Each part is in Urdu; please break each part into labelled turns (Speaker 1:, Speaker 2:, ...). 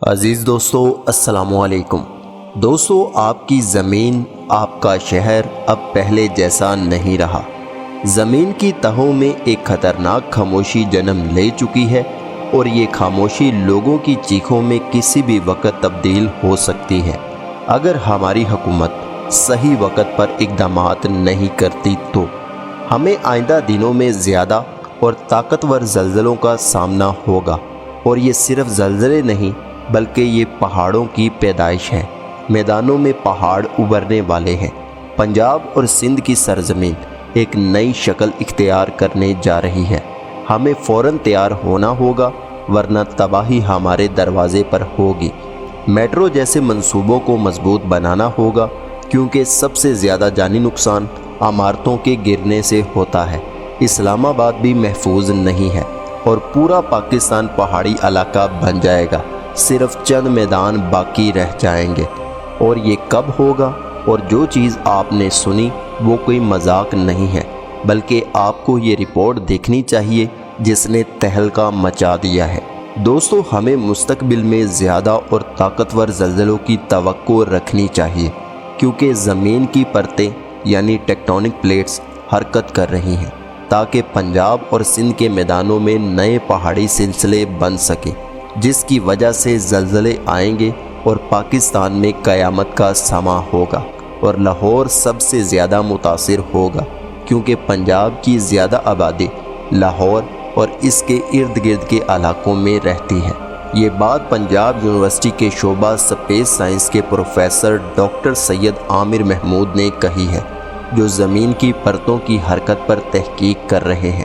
Speaker 1: عزیز دوستو السلام علیکم۔ دوستو آپ کی زمین، آپ کا شہر اب پہلے جیسا نہیں رہا۔ زمین کی تہوں میں ایک خطرناک خاموشی جنم لے چکی ہے اور یہ خاموشی لوگوں کی چیخوں میں کسی بھی وقت تبدیل ہو سکتی ہے اگر ہماری حکومت صحیح وقت پر اقدامات نہیں کرتی تو۔ ہمیں آئندہ دنوں میں زیادہ اور طاقتور زلزلوں کا سامنا ہوگا، اور یہ صرف زلزلے نہیں بلکہ یہ پہاڑوں کی پیدائش ہے۔ میدانوں میں پہاڑ ابھرنے والے ہیں۔ پنجاب اور سندھ کی سرزمین ایک نئی شکل اختیار کرنے جا رہی ہے۔ ہمیں فوراً تیار ہونا ہوگا ورنہ تباہی ہمارے دروازے پر ہوگی۔ میٹرو جیسے منصوبوں کو مضبوط بنانا ہوگا کیونکہ سب سے زیادہ جانی نقصان عمارتوں کے گرنے سے ہوتا ہے۔ اسلام آباد بھی محفوظ نہیں ہے اور پورا پاکستان پہاڑی علاقہ بن جائے گا۔ صرف چند میدان باقی رہ جائیں گے، اور یہ کب ہوگا؟ اور جو چیز آپ نے سنی وہ کوئی مذاق نہیں ہے، بلکہ آپ کو یہ رپورٹ دیکھنی چاہیے جس نے تہلکہ مچا دیا ہے۔ دوستو، ہمیں مستقبل میں زیادہ اور طاقتور زلزلوں کی توقع رکھنی چاہیے کیونکہ زمین کی پرتیں یعنی ٹیکٹونک پلیٹس حرکت کر رہی ہیں تاکہ پنجاب اور سندھ کے میدانوں میں نئے پہاڑی سلسلے بن سکیں، جس کی وجہ سے زلزلے آئیں گے اور پاکستان میں قیامت کا سماں ہوگا، اور لاہور سب سے زیادہ متاثر ہوگا کیونکہ پنجاب کی زیادہ آبادی لاہور اور اس کے ارد گرد کے علاقوں میں رہتی ہے۔ یہ بات پنجاب یونیورسٹی کے شعبہ سپیس سائنس کے پروفیسر ڈاکٹر سید عامر محمود نے کہی ہے، جو زمین کی پرتوں کی حرکت پر تحقیق کر رہے ہیں۔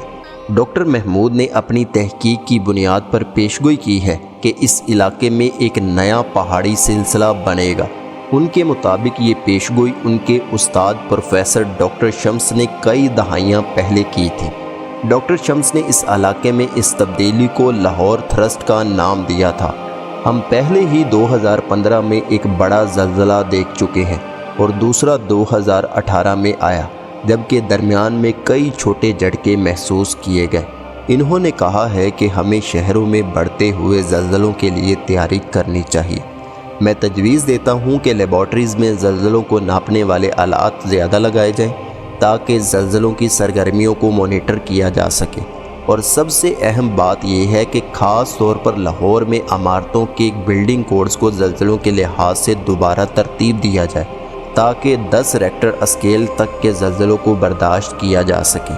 Speaker 1: ڈاکٹر محمود نے اپنی تحقیق کی بنیاد پر پیشگوئی کی ہے کہ اس علاقے میں ایک نیا پہاڑی سلسلہ بنے گا۔ ان کے مطابق یہ پیشگوئی ان کے استاد پروفیسر ڈاکٹر شمس نے کئی دہائیاں پہلے کی تھی۔ ڈاکٹر شمس نے اس علاقے میں اس تبدیلی کو لاہور تھرسٹ کا نام دیا تھا۔ ہم پہلے ہی 2015 میں ایک بڑا زلزلہ دیکھ چکے ہیں اور دوسرا 2018 میں آیا، جبکہ درمیان میں کئی چھوٹے جھٹکے محسوس کیے گئے۔ انہوں نے کہا ہے کہ ہمیں شہروں میں بڑھتے ہوئے زلزلوں کے لیے تیاری کرنی چاہیے۔ میں تجویز دیتا ہوں کہ لیبارٹریز میں زلزلوں کو ناپنے والے آلات زیادہ لگائے جائیں تاکہ زلزلوں کی سرگرمیوں کو مانیٹر کیا جا سکے، اور سب سے اہم بات یہ ہے کہ خاص طور پر لاہور میں عمارتوں کے بلڈنگ کوڈز کو زلزلوں کے لحاظ سے دوبارہ ترتیب دیا جائے تاکہ 10 ریکٹر اسکیل تک کے زلزلوں کو برداشت کیا جا سکے،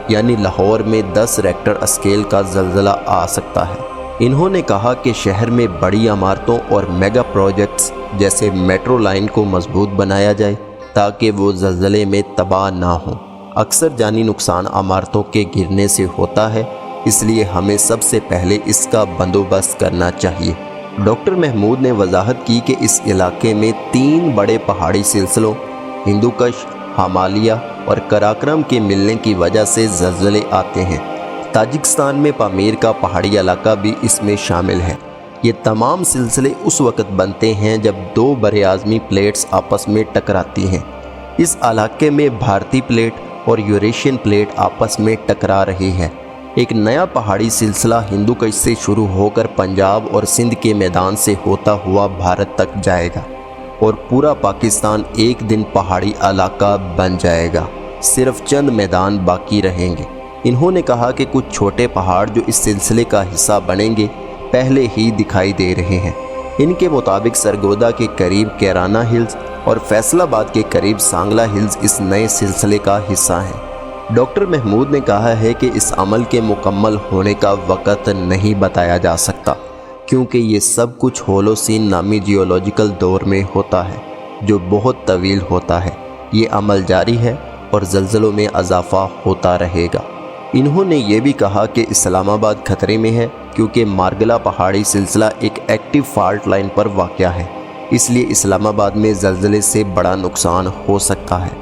Speaker 1: یعنی لاہور میں 10 ریکٹر اسکیل کا زلزلہ آ سکتا ہے۔ انہوں نے کہا کہ شہر میں بڑی عمارتوں اور میگا پروجیکٹس جیسے میٹرو لائن کو مضبوط بنایا جائے تاکہ وہ زلزلے میں تباہ نہ ہوں۔ اکثر جانی نقصان عمارتوں کے گرنے سے ہوتا ہے، اس لیے ہمیں سب سے پہلے اس کا بندوبست کرنا چاہیے۔ ڈاکٹر محمود نے وضاحت کی کہ اس علاقے میں 3 بڑے پہاڑی سلسلوں ہندوکش، ہمالیہ اور کراکرم کے ملنے کی وجہ سے زلزلے آتے ہیں۔ تاجکستان میں پامیر کا پہاڑی علاقہ بھی اس میں شامل ہے۔ یہ تمام سلسلے اس وقت بنتے ہیں جب 2 براعظمی پلیٹس آپس میں ٹکراتی ہیں۔ اس علاقے میں بھارتی پلیٹ اور یوریشین پلیٹ آپس میں ٹکرا رہی ہے۔ ایک نیا پہاڑی سلسلہ ہندوکش سے شروع ہو کر پنجاب اور سندھ کے میدان سے ہوتا ہوا بھارت تک جائے گا، اور پورا پاکستان ایک دن پہاڑی علاقہ بن جائے گا۔ صرف چند میدان باقی رہیں گے۔ انہوں نے کہا کہ کچھ چھوٹے پہاڑ جو اس سلسلے کا حصہ بنیں گے پہلے ہی دکھائی دے رہے ہیں۔ ان کے مطابق سرگودا کے قریب کیرانہ ہلز اور فیصل آباد کے قریب سانگلہ ہلز اس نئے سلسلے کا حصہ ہیں۔ ڈاکٹر محمود نے کہا ہے کہ اس عمل کے مکمل ہونے کا وقت نہیں بتایا جا سکتا کیونکہ یہ سب کچھ ہولوسین نامی جیولوجیکل دور میں ہوتا ہے جو بہت طویل ہوتا ہے۔ یہ عمل جاری ہے اور زلزلوں میں اضافہ ہوتا رہے گا۔ انہوں نے یہ بھی کہا کہ اسلام آباد خطرے میں ہے کیونکہ مارگلا پہاڑی سلسلہ ایک ایکٹیو فالٹ لائن پر واقع ہے، اس لیے اسلام آباد میں زلزلے سے بڑا نقصان ہو سکتا ہے۔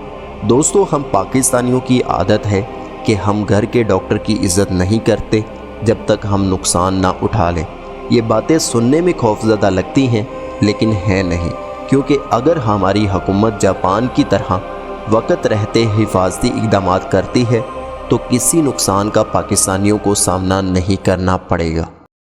Speaker 1: دوستو، ہم پاکستانیوں کی عادت ہے کہ ہم گھر کے ڈاکٹر کی عزت نہیں کرتے جب تک ہم نقصان نہ اٹھا لیں۔ یہ باتیں سننے میں خوفزدہ لگتی ہیں لیکن ہیں نہیں، کیونکہ اگر ہماری حکومت جاپان کی طرح وقت رہتے حفاظتی اقدامات کرتی ہے تو کسی نقصان کا پاکستانیوں کو سامنا نہیں کرنا پڑے گا۔